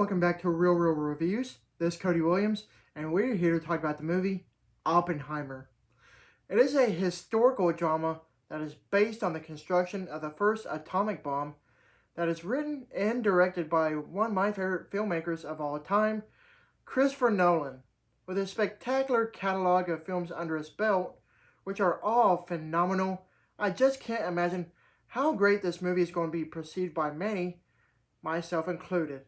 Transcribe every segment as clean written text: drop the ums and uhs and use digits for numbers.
welcome back to Real Reviews. This is Cody Williams, and we're here to talk about the movie Oppenheimer. It is a historical drama that is based on the construction of the first atomic bomb that is written and directed by one of my favorite filmmakers of all time, Christopher Nolan. With a spectacular catalog of films under his belt, which are all phenomenal, I just can't imagine how great this movie is going to be perceived by many, myself included.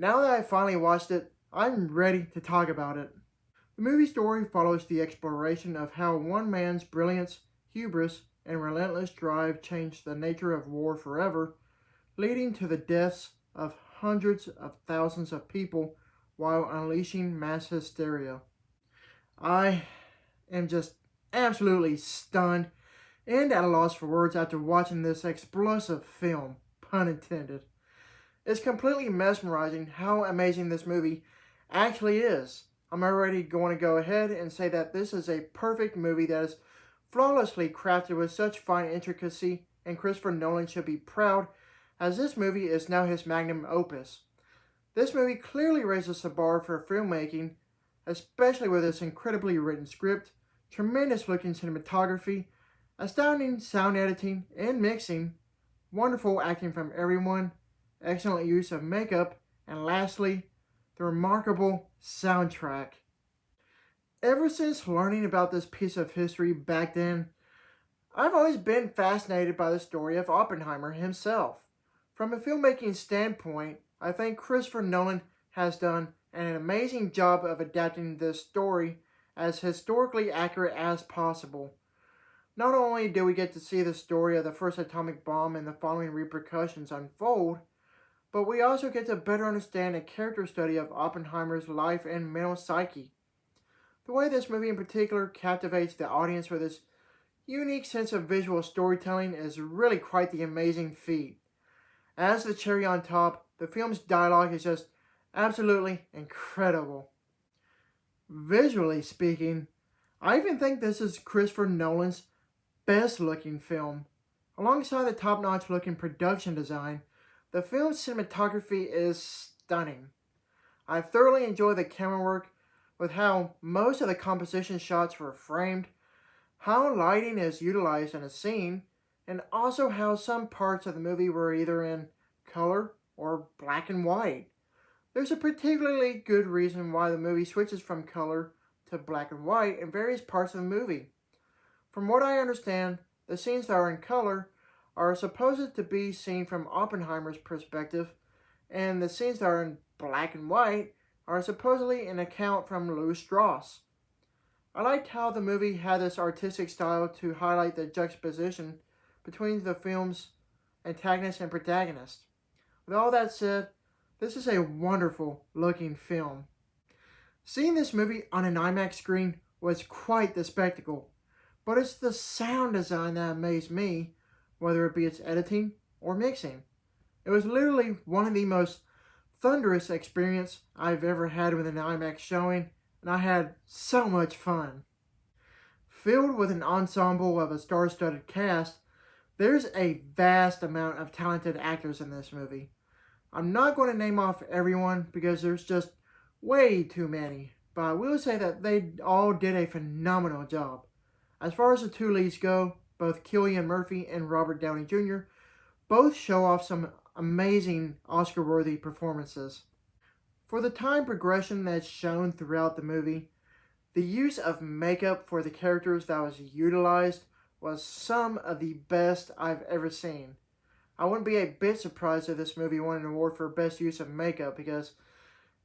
Now that I finally watched it, I'm ready to talk about it. The movie story follows the exploration of how one man's brilliance, hubris, and relentless drive changed the nature of war forever, leading to the deaths of hundreds of thousands of people while unleashing mass hysteria. I am just absolutely stunned and at a loss for words after watching this explosive film, pun intended. It's completely mesmerizing how amazing this movie actually is. I'm already going to go ahead and say that this is a perfect movie that is flawlessly crafted with such fine intricacy, and Christopher Nolan should be proud, as this movie is now his magnum opus. This movie clearly raises the bar for filmmaking, especially with its incredibly written script, tremendous looking cinematography, astounding sound editing and mixing, wonderful acting from everyone, excellent use of makeup, and lastly, the remarkable soundtrack. Ever since learning about this piece of history back then, I've always been fascinated by the story of Oppenheimer himself. From a filmmaking standpoint, I think Christopher Nolan has done an amazing job of adapting this story as historically accurate as possible. Not only do we get to see the story of the first atomic bomb and the following repercussions unfold, but we also get to better understand a character study of Oppenheimer's life and mental psyche. The way this movie in particular captivates the audience with its unique sense of visual storytelling is really quite the amazing feat. As the cherry on top, the film's dialogue is just absolutely incredible. Visually speaking, I even think this is Christopher Nolan's best looking film. Alongside the top-notch looking production design, the film's cinematography is stunning. I thoroughly enjoy the camera work with how most of the composition shots were framed, how lighting is utilized in a scene, and also how some parts of the movie were either in color or black and white. There's a particularly good reason why the movie switches from color to black and white in various parts of the movie. From what I understand, the scenes that are in color are supposed to be seen from Oppenheimer's perspective, and the scenes that are in black and white are supposedly an account from Louis Strauss. I liked how the movie had this artistic style to highlight the juxtaposition between the film's antagonist and protagonist. With all that said, this is a wonderful looking film. Seeing this movie on an IMAX screen was quite the spectacle, but it's the sound design that amazed me, whether it be its editing or mixing. It was literally one of the most thunderous experiences I've ever had with an IMAX showing, and I had so much fun. Filled with an ensemble of a star-studded cast, there's a vast amount of talented actors in this movie. I'm not going to name off everyone because there's just way too many, but I will say that they all did a phenomenal job. As far as the two leads go, both Cillian Murphy and Robert Downey Jr. both show off some amazing Oscar-worthy performances. For the time progression that's shown throughout the movie, the use of makeup for the characters that was utilized was some of the best I've ever seen. I wouldn't be a bit surprised if this movie won an award for best use of makeup because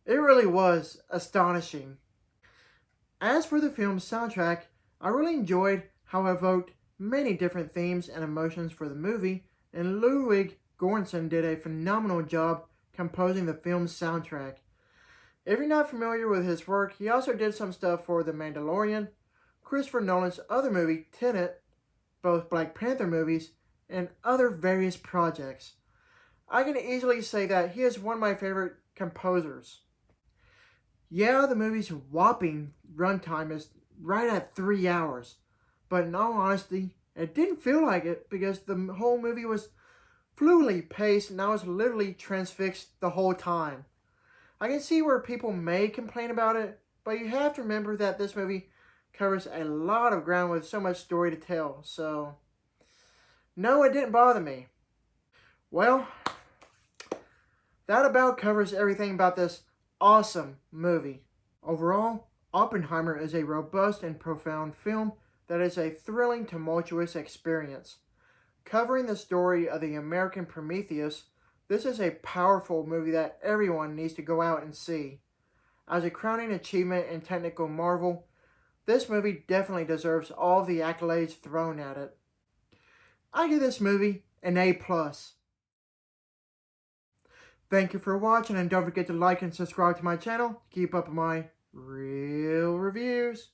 it really was astonishing. As for the film's soundtrack, I really enjoyed how it evoked many different themes and emotions for the movie, and Ludwig Göransson did a phenomenal job composing the film's soundtrack. If you're not familiar with his work, he also did some stuff for The Mandalorian, Christopher Nolan's other movie, Tenet, both Black Panther movies, and other various projects. I can easily say that he is one of my favorite composers. Yeah, the movie's whopping runtime is right at 3 hours, but in all honesty, it didn't feel like it because the whole movie was fluidly paced and I was literally transfixed the whole time. I can see where people may complain about it, but you have to remember that this movie covers a lot of ground with so much story to tell, so no, it didn't bother me. Well, that about covers everything about this awesome movie. Overall, Oppenheimer is a robust and profound film that is a thrilling, tumultuous experience. Covering the story of the American Prometheus, this is a powerful movie that everyone needs to go out and see. As a crowning achievement and technical marvel, this movie definitely deserves all the accolades thrown at it. I give this movie an A+. Thank you for watching, and don't forget to like and subscribe to my channel to keep up with my real reviews.